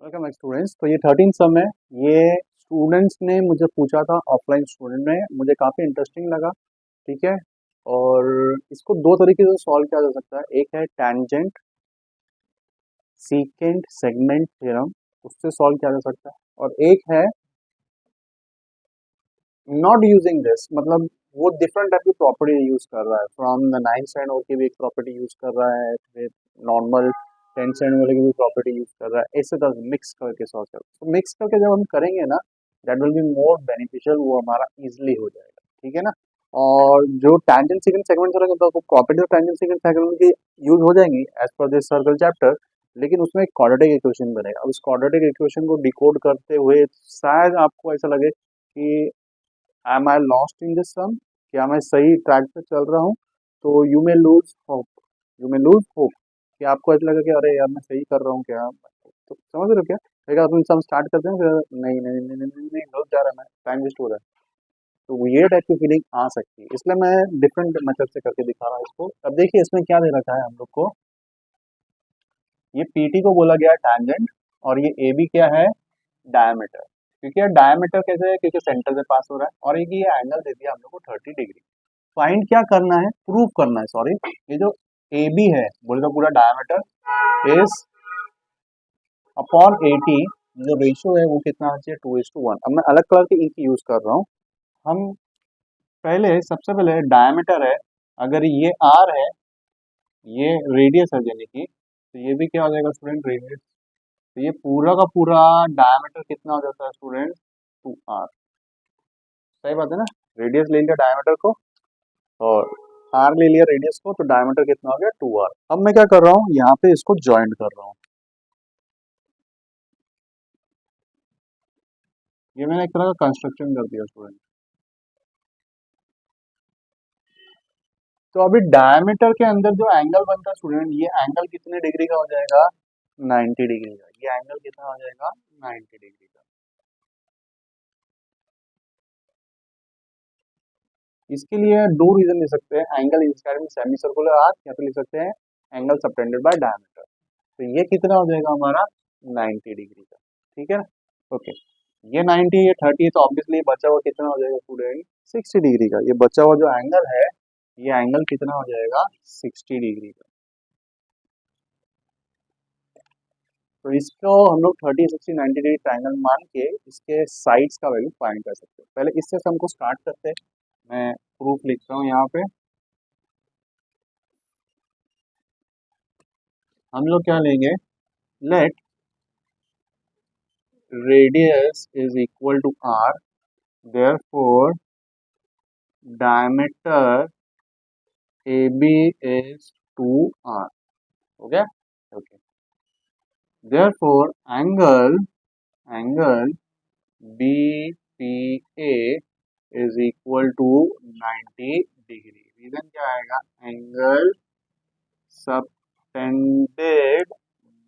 Welcome students. तो ये 13 सम है। ये स्टूडेंट्स ने मुझे पूछा था, ऑफलाइन स्टूडेंट ने। मुझे काफ़ी इंटरेस्टिंग लगा। ठीक है। और इसको दो तरीके से सॉल्व किया जा सकता है। एक है टैंजेंट सीकेंट सेगमेंट थ्योरम, उससे सॉल्व किया जा सकता है। और एक है नॉट यूजिंग दिस, मतलब वो डिफरेंट टाइप की प्रॉपर्टी यूज कर रहा है। फ्रॉम द 9 स्टैंड की भी एक प्रॉपर्टी यूज कर रहा है, फिर नॉर्मल 10 स्टैंड वाले की भी प्रॉपर्टी यूज कर रहा है। ऐसे तरह मिक्स करके सॉल्व कर, तो मिक्स करके जब हम करेंगे ना, that will be more beneficial, वो हमारा इजिली हो जाएगा। ठीक है ना। और जो टैंजेंट सीकेंट सेगमेंट रहेगा, तो property of tangent secant segment की यूज हो जाएंगी as per this circle chapter. लेकिन उसमें एक क्वाड्रेटिक इक्वेशन बनेगा। अब इस क्वाड्रेटिक इक्वेशन को डिकोड करते हुए शायद आपको ऐसा लगे कि am I lost in this sum, क्या मैं सही ट्रैक पे चल रहा हूँ। तो you may lose hope, you may lose hope कि आपको ऐसा लगा कि अरे यार मैं सही कर रहा हूँ क्या। तो समझ रहे हो क्या। फिर आप सम स्टार्ट करते हैं, फिर नहीं नहीं नहीं नहीं नहीं, नहीं गलत जा रहा है, मैं टाइम वेस्ट हो रहा है। तो ये टाइप की फीलिंग आ सकती है, इसलिए मैं डिफरेंट मेथड से करके दिखा रहा हूँ इसको। अब देखिए इसमें क्या दे रखा है हम लोग को। ये पीटी को बोला गया है टैंजेंट, और ये ए बी क्या है, डायमीटर। क्योंकि यार डायमीटर कैसे है, क्योंकि सेंटर से पास हो रहा है। और एक ये एंगल दे दिया हम लोग को 30 डिग्री। फाइंड क्या करना है, प्रूव करना है, सॉरी। ये जो ए बी है, बोले तो पूरा डायमीटर इज अपॉन 80, जो रेशियो है वो कितना होना चाहिए, 2:1। अब मैं अलग कलर की इंक यूज कर रहा हूँ। हम पहले सबसे पहले डायमीटर है, अगर ये आर है, ये रेडियस है यानी कि, तो ये भी क्या हो जाएगा स्टूडेंट, रेडियस। तो ये पूरा का पूरा डायमीटर कितना हो जाता है स्टूडेंट, 2r। सही बात है ना। रेडियस ले लिया डायमीटर को, और आर ले लिया रेडियस को, तो डायमीटर कितना हो गया, 2r। अब मैं क्या कर रहा हूँ, यहाँ पे इसको ज्वाइंट कर रहा हूँ। ये मैंने एक तरह का कंस्ट्रक्शन कर दिया स्टूडेंट। तो अभी डायमीटर के अंदर जो एंगल बनता है स्टूडेंट, ये एंगल कितने डिग्री का हो जाएगा, 90 डिग्री का। ये एंगल कितना हो जाएगा, 90 डिग्री का। इसके लिए दो रीजन ले सकते हैं, एंगल इंस्क्राइबिंग सेमी सर्कुलर आर्क, या फिर लिख सकते हैं एंगल सबटेंडेड बाय डायमीटर। तो ये कितना हो जाएगा हमारा, 90 डिग्री का। ठीक है ना। ओके। ये 90, ये 30, तो ऑब्वियसली बचा हुआ कितना हो जाएगा स्टूडेंट, 60 डिग्री का। ये बचा हुआ जो एंगल है, ये एंगल कितना हो जाएगा, 60 डिग्री का। तो इसको हम लोग 30, 60, 90 डिग्री ट्रायंगल मान के इसके साइड्स का वैल्यू फाइंड कर सकते हैं। पहले इससे सम को स्टार्ट करते हैं। मैं प्रूफ लिखता हूँ यहाँ पे। हम लोग क्या लेंगे, let radius is equal to R, therefore diameter A B is 2r। हो गया। Okay. Therefore angle B P A is equal to 90 degree. Reason क्या आएगा, angle subtended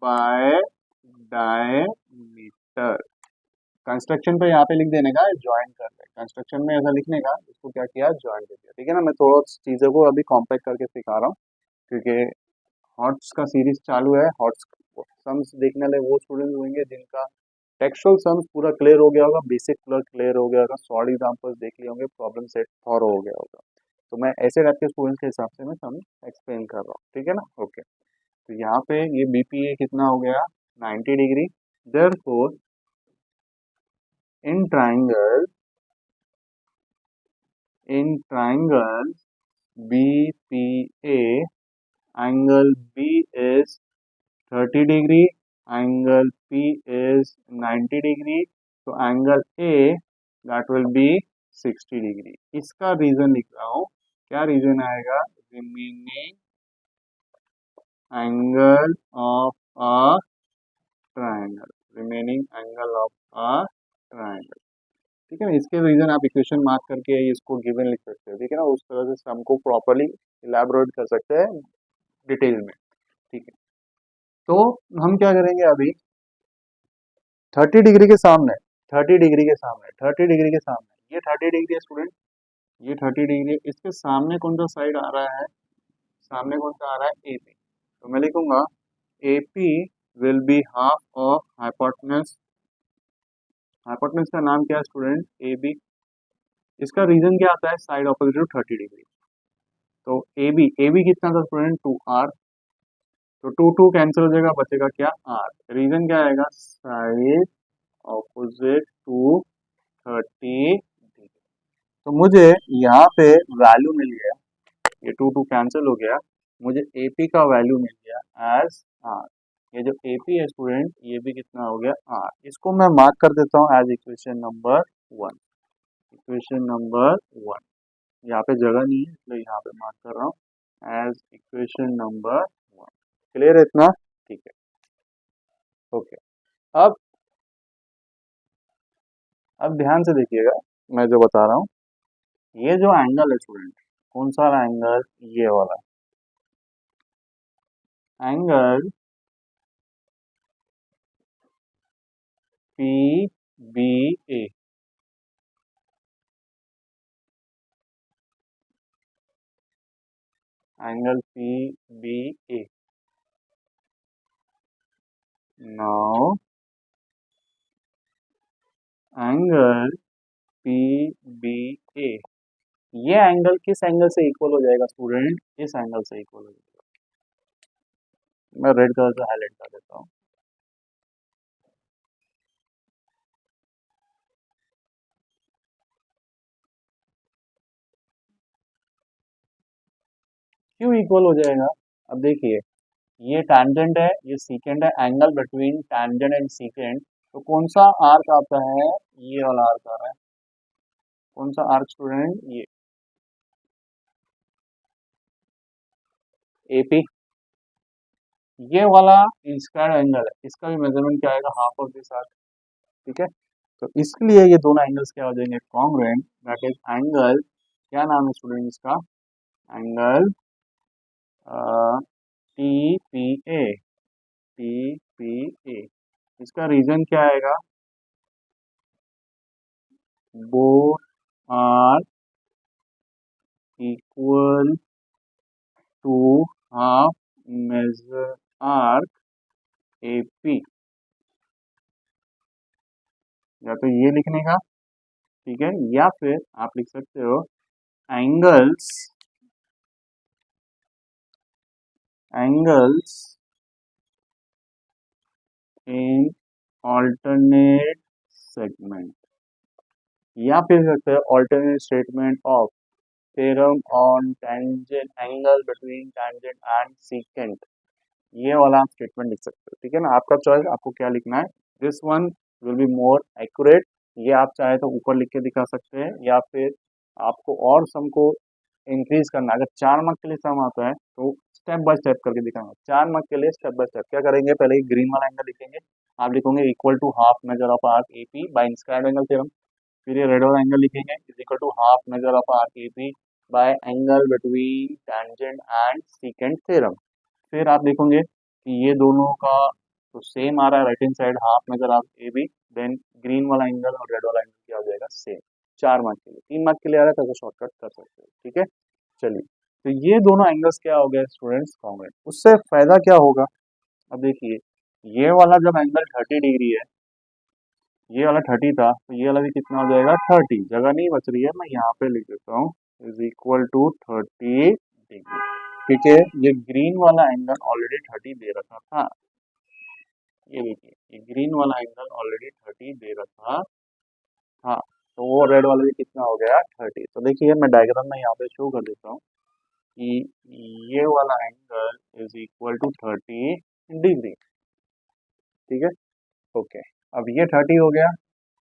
by diameter. Construction पे यहाँ पे लिख देने का ज्वाइन कर ले, कंस्ट्रक्शन में ऐसा लिखने का, इसको क्या किया, ज्वाइन कर दिया। ठीक है ना। मैं थोड़ा चीज़ों को अभी कॉम्पैक्ट करके सिखा रहा हूँ, क्योंकि हॉट्स का सीरीज चालू है। हॉट्स सम्स देखने वाले वो स्टूडेंट होंगे जिनका टेक्सचुअल सम्स पूरा क्लियर हो गया होगा, बेसिक पूरा क्लियर हो गया होगा, सॉलिड एग्जांपल्स देख लिए होंगे, प्रॉब्लम सेट थॉरो हो गया होगा। तो मैं ऐसे टाइप के स्टूडेंट्स के हिसाब से मैं सम एक्सप्लेन कर रहा हूँ। ठीक है ना। ओके। तो यहाँ पे ये बीपीए कितना हो गया, 90 degree. Therefore in triangle BPA, angle B is 30 degree, angle P is 90 degree, तो angle A that will be 60 degree. इसका रीजन लिख रहा हूँ, क्या रीजन आएगा, remaining angle of a triangle, remaining angle of a triangle. ठीक है ना। इसके रीजन आप इक्वेशन मार्क करके इसको गिवन लिख सकते हो। ठीक है ना। उस तरह से सम को प्रॉपरली इलेबोरेट कर सकते हैं डिटेल में। ठीक है। तो हम क्या करेंगे अभी, 30 डिग्री के सामने, 30 डिग्री के सामने, 30 डिग्री के सामने, ये 30 डिग्री है स्टूडेंट, ये 30 डिग्री है। इसके सामने कौन सा साइड आ रहा है, सामने कौन सा आ रहा है, एपी। तो मैं लिखूंगा AP will be half of hypotenuse. Hypotenuse का नाम क्या है स्टूडेंट? A B. इसका रीजन क्या आता है? Side opposite to 30 degree. तो ए बी कितना था स्टूडेंट? 2r। तो टू टू कैंसिल हो जाएगा, बचेगा क्या? r। रीजन क्या आएगा? Side opposite to 30 degree. तो मुझे यहाँ पे वैल्यू मिल गया, ये टू टू कैंसिल हो गया, मुझे एपी का वैल्यू मिल गया एज आर। ये जो एपी है स्टूडेंट, ये भी कितना हो गया? आर। इसको मैं मार्क कर देता हूँ as equation number 1। Equation number 1, यहाँ पे जगह नहीं है इसलिए यहाँ पे मार्क कर रहा हूँ एज इक्वेशन नंबर 1। क्लियर है इतना? ठीक है, ओके। अब अब ध्यान से देखिएगा, मैं जो बता रहा हूँ, ये जो एंगल है स्टूडेंट, कौन सा एंगल? ये वाला एंगल पी बी ए। एंगल पी बी ए। नाउ एंगल पी बी ए, ये एंगल किस एंगल से इक्वल हो जाएगा स्टूडेंट? इस एंगल से इक्वल हो जाएगा। मैं रेड कलर से हाईलाइट कर देता हूँ। क्यों इक्वल हो जाएगा? अब देखिए, ये टैंजेंट है, ये सीकेंट है, angle between tangent and secant. तो कौन सा आर्क आता है? ये वाला आर्क आ रहा है। कौन सा आर्क स्टूडेंट? ये एपी। ये वाला इंस्क्वायर्ड एंगल है, इसका भी मेजरमेंट क्या आएगा? Half of this arc. ठीक है, तो इसलिए ये दोनों एंगल्स क्या हो जाएंगे? कॉन्ग्रुएंट। दैट इज एंगल, क्या नाम है स्टूडेंट इसका? Angle T P A. T P A. इसका रीजन क्या आएगा? Both are equal to half major arc A P. या तो ये लिखने का, ठीक है, या फिर आप लिख सकते हो angles angles in alternate segment, या फिर सकते हैं alternate statement of theorem on tangent angle between tangent and secant। ये वाला आप स्टेटमेंट लिख सकते हो, ठीक है ना? आपका चॉइस, आपको क्या लिखना है। This one will be more accurate. ये आप चाहे तो ऊपर लिख के दिखा सकते हैं, या फिर आपको और सम को इंक्रीज करना, अगर 4 मार्क के लिए सम आता है तो स्टेप बाय स्टेप करके दिखाऊंगा। 4 मार्क के लिए स्टेप बाय स्टेप क्या करेंगे? पहले ग्रीन वाला एंगल लिखेंगे, आप लिखोगे equal to half major of arc A P by inscribed angle theorem. फिर ये रेड वाला एंगल लिखेंगे is equal to half major of arc A P by angle between tangent and secant theorem. फिर आप देखोगे कि ये दोनों का तो सेम आ रहा है, right hand side half major of A B, then green वाला एंगल और रेड वाला एंगल क्या हो जाएगा? सेम। 4 मार्क के लिए, 3 मार्क के लिए आ रहा है तो शॉर्टकट कर सकते हो, ठीक है। चलिए, तो ये दोनों एंगल्स क्या हो गए स्टूडेंट्स? कॉन्ग्रुएंट। उससे फायदा क्या होगा? अब देखिए, ये वाला जब एंगल 30 डिग्री है, ये वाला 30 था, तो ये वाला भी कितना हो जाएगा? 30। जगह नहीं बच रही है, मैं यहाँ पे लिख देता हूँ इज इक्वल टू 30 डिग्री। ठीक है, ये ग्रीन वाला एंगल ऑलरेडी 30 दे रखा था। ये देखिए, ये ग्रीन वाला एंगल ऑलरेडी 30 दे रखा था, तो वो रेड वाला भी कितना हो गया? 30। तो देखिए, मैं डायग्राम में यहाँ पे शो कर देता हूँ कि ये वाला angle is equal to 30 degree. ठीक है, ओके। अब ये 30 हो गया।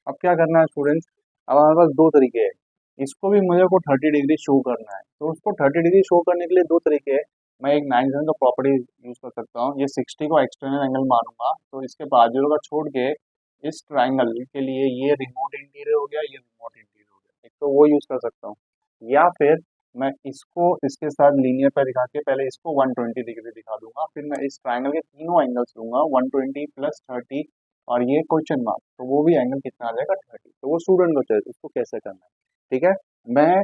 अब क्या करना है स्टूडेंट्स? अब हमारे पास दो तरीके हैं, इसको भी मुझे को 30 डिग्री शो करना है, तो उसको 30 डिग्री शो करने के लिए दो तरीके हैं। मैं एक मैगजीन का प्रॉपर्टी यूज कर सकता हूँ, ये 60 को एक्सटर्नल एंगल मानूंगा, तो इसके बाजू का छोड़ के इस ट्राइंगल के लिए ये रिमोट इंटीरियर हो गया, ये रिमोट इंटीरियर हो गया, एक तो वो यूज कर सकता हूँ। या फिर मैं इसको इसके साथ लीनियर पे दिखा के पहले इसको 120 डिग्री दिखा दूंगा, फिर मैं इस ट्राइंगल के तीनों एंगल्स लूंगा, 120 प्लस 30 और ये क्वेश्चन मार्क, तो वो भी एंगल कितना आ जाएगा? 30। तो वो स्टूडेंट को चाहिए उसको कैसे करना है, ठीक है। मैं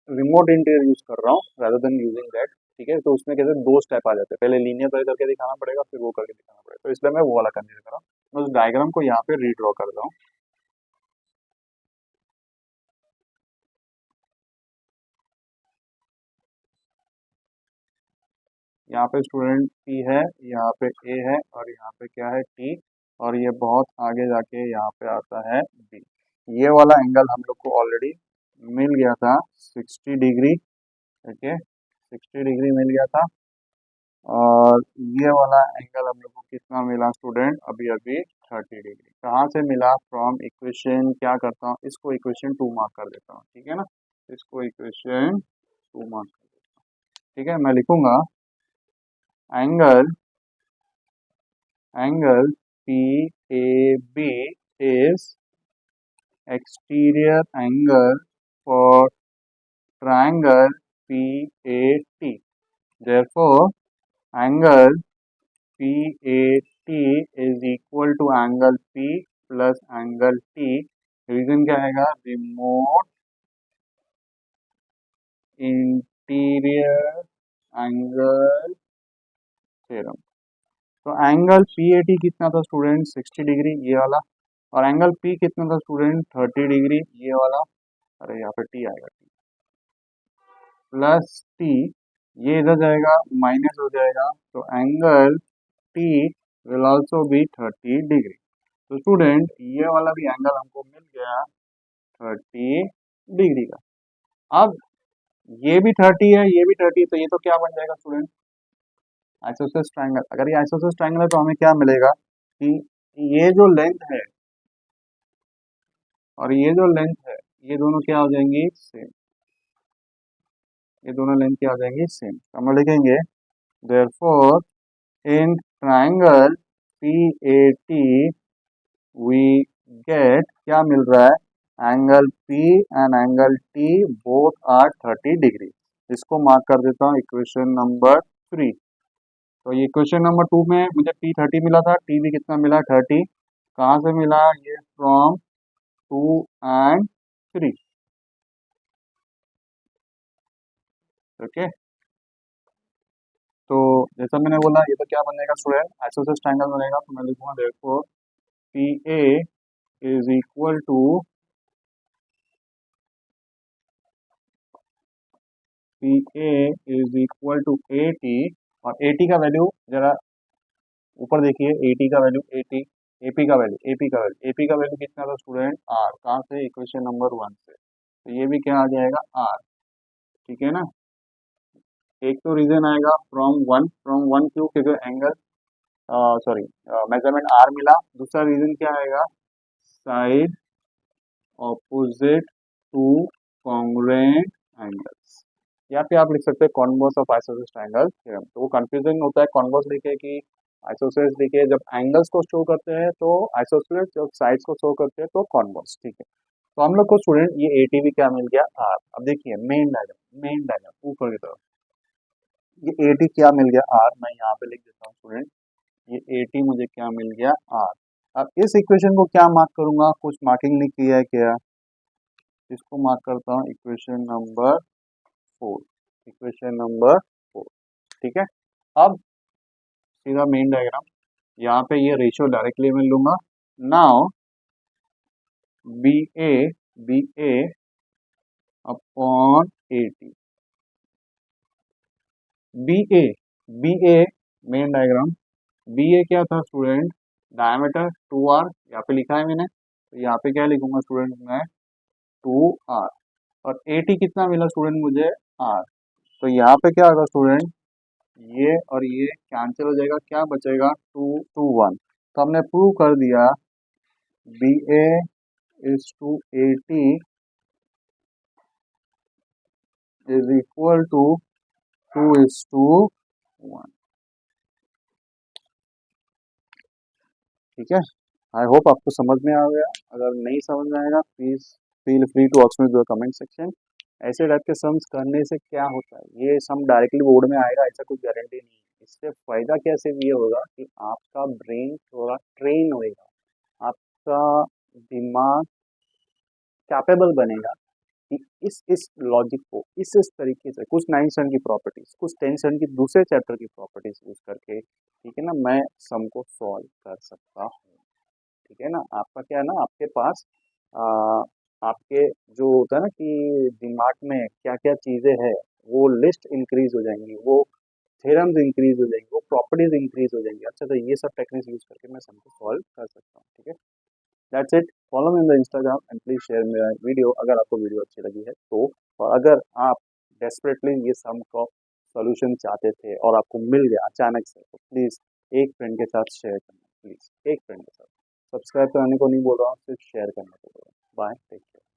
रिमोट इंटीरियर यूज कर रहा हूँ rather देन यूजिंग दैट। ठीक है, तो उसमें कैसे दो स्टेप आ जाते हैं, पहले लीनियर तय करके दिखाना पड़ेगा, फिर वो करके दिखाना पड़ेगा, तो इसलिए मैं वो वाला कंसीडर कर रहा हूँ। मैं उस डायग्राम को यहाँ पे रीड्रॉ कर रहा हूँ। यहाँ पे स्टूडेंट पी है, यहाँ पे ए है, और यहाँ पे क्या है टी, और ये बहुत आगे जाके यहाँ पे आता है बी। ये वाला एंगल हम लोग को ऑलरेडी मिल गया था 60 डिग्री, ओके, 60 डिग्री मिल गया था। और ये वाला एंगल हम लोग को कितना मिला स्टूडेंट, अभी अभी 30 डिग्री। कहाँ से मिला, फ्रॉम इक्वेशन, क्या करता हूँ इसको इक्वेशन 2 मार्क कर देता हूँ, ठीक है ना, इसको इक्वेशन 2 मार्क कर देता हूँ, ठीक है। मैं लिखूंगा angle angle P A B is exterior angle for triangle PAT. Therefore, angle PAT is equal to angle P plus angle T. Reason क्या आएगा, रिमोट इंटीरियर एंगल थ्योरम। तो एंगल PAT कितना था स्टूडेंट, 60 डिग्री, ये वाला, और angle P कितना था स्टूडेंट, 30 डिग्री, ये वाला। अरे यहाँ पे T आएगा, प्लस टी, ये इधर जाएगा माइनस हो जाएगा, तो angle T will also be 30 degree. तो स्टूडेंट ये वाला भी एंगल हमको मिल गया 30 डिग्री का। अब ये भी 30 है, ये भी 30 है, तो ये तो क्या बन जाएगा स्टूडेंट, आइसोसेलेस ट्रायंगल। अगर ये आइसोसेलेस ट्रायंगल है तो हमें क्या मिलेगा कि ये जो लेंथ है और ये जो लेंथ है, ये दोनों क्या हो जाएंगी, सेम। ये दोनों लेंथ क्या हो जाएंगी, सेम। तो हम लिखेंगे therefore in triangle PAT we get, क्या मिल रहा है, angle P and angle T both are 30 degree. इसको मार्क कर देता हूँ इक्वेशन नंबर 3। तो ये इक्वेशन नंबर 2 में मुझे P 30 मिला था, T भी कितना मिला, 30। कहाँ से मिला, ये फ्रॉम 2 एंड 3, ओके। तो जैसा मैंने बोला, ये तो क्या बनेगा स्टूडेंट, आइसोसेलेस ट्रायंगल बनेगा। तो मैं लिखूंगा therefore PA is equal to PA is equal to AT, और AT का वैल्यू जरा ऊपर देखिए, AT का वैल्यू, AT, AP का वैल्यू, AP का वैल्यू कितना था स्टूडेंट, R। कहाँ से, इक्वेशन नंबर 1 से। तो ये भी क्या आ जाएगा, R, ठीक है ना। एक तो रीजन आएगा फ्रॉम वन क्यों, क्योंकि एंगल, सॉरी, मेजरमेंट R मिला। दूसरा रीजन क्या आएगा, side opposite two congruent angles, या फिर आप लिख सकते हैं converse of isosceles triangle theorem. तो वो कंफ्यूजन होता है, कॉन्वर्स लिखे कि आइसोसेलेस लिखे। जब एंगल्स को शो करते हैं तो आइसोसेलेस, जब साइड्स को शो करते हैं तो कॉन्वर्स, ठीक है। तो हम लोग को स्टूडेंट ये एटी भी क्या मिल गया, आर। अब देखिए मेन डायग्राम ऊपर की तरफ, ये एटी क्या मिल गया, आर। मैं यहाँ पे लिख देता हूँ स्टूडेंट, ये एटी मुझे क्या मिल गया, आर। अब इस इक्वेशन को क्या मार्क करूंगा, कुछ मार्किंग नहीं किया है क्या, इसको मार्क करता हूँ इक्वेशन नंबर 4, इक्वेशन नंबर 4, ठीक है। अब सीधा मेन डायग्राम, यहाँ पे ये रेशियो डायरेक्टली मैं लूंगा। नाउ बी ए अपॉन एटी, बी ए मेन डायग्राम, बी ए क्या था स्टूडेंट, डायमीटर 2r, यहाँ पे लिखा है मैंने, तो यहाँ पे क्या लिखूंगा स्टूडेंट मैं, 2r। और एटी कितना मिला स्टूडेंट मुझे, r। तो यहाँ पे क्या होगा स्टूडेंट, ये और ये कैंसिल हो जाएगा, क्या बचेगा, 2 1। तो हमने प्रूव कर दिया B A is to AT is equal to 2:1, ठीक है। आई होप आपको समझ में आ गया। अगर नहीं समझ में आएगा please feel free to ask me in the comment section. ऐसे टाइप के सम्स करने से क्या होता है, ये सम डायरेक्टली बोर्ड में आएगा ऐसा कुछ गारंटी नहीं है। इससे फायदा क्या सिर्फ ये होगा कि आपका ब्रेन थोड़ा ट्रेन होएगा, आपका दिमाग कैपेबल बनेगा कि इस लॉजिक को इस तरीके से कुछ 9th स्टैंडर्ड की प्रॉपर्टीज, कुछ 10th स्टैंडर्ड की दूसरे चैप्टर की प्रॉपर्टीज यूज करके, ठीक है ना, मैं सम को सॉल्व कर सकता हूँ। ठीक है ना, आपका क्या है ना, आपके पास आ, आपके जो होता है ना कि दिमाग में क्या क्या चीजें हैं, वो लिस्ट इंक्रीज हो जाएंगी, वो थ्योरम्स इंक्रीज हो जाएंगी, वो प्रॉपर्टीज इंक्रीज हो जाएंगी। अच्छा, तो ये सब टेक्निक्स यूज करके मैं सम को सॉल्व कर सकता हूँ। ठीक है, that's it. Follow me in the Instagram and please share मेरा वीडियो अगर आपको वीडियो अच्छी लगी है तो। और अगर आप डेस्परेटली ये सम का सॉल्यूशन चाहते थे और आपको मिल गया अचानक से, तो प्लीज एक फ्रेंड के साथ शेयर करना, प्लीज एक फ्रेंड के साथ। सब्सक्राइब कराने को नहीं बोल रहा हूँ, सिर्फ शेयर करने को बोल रहा हूँ। Bye, take care.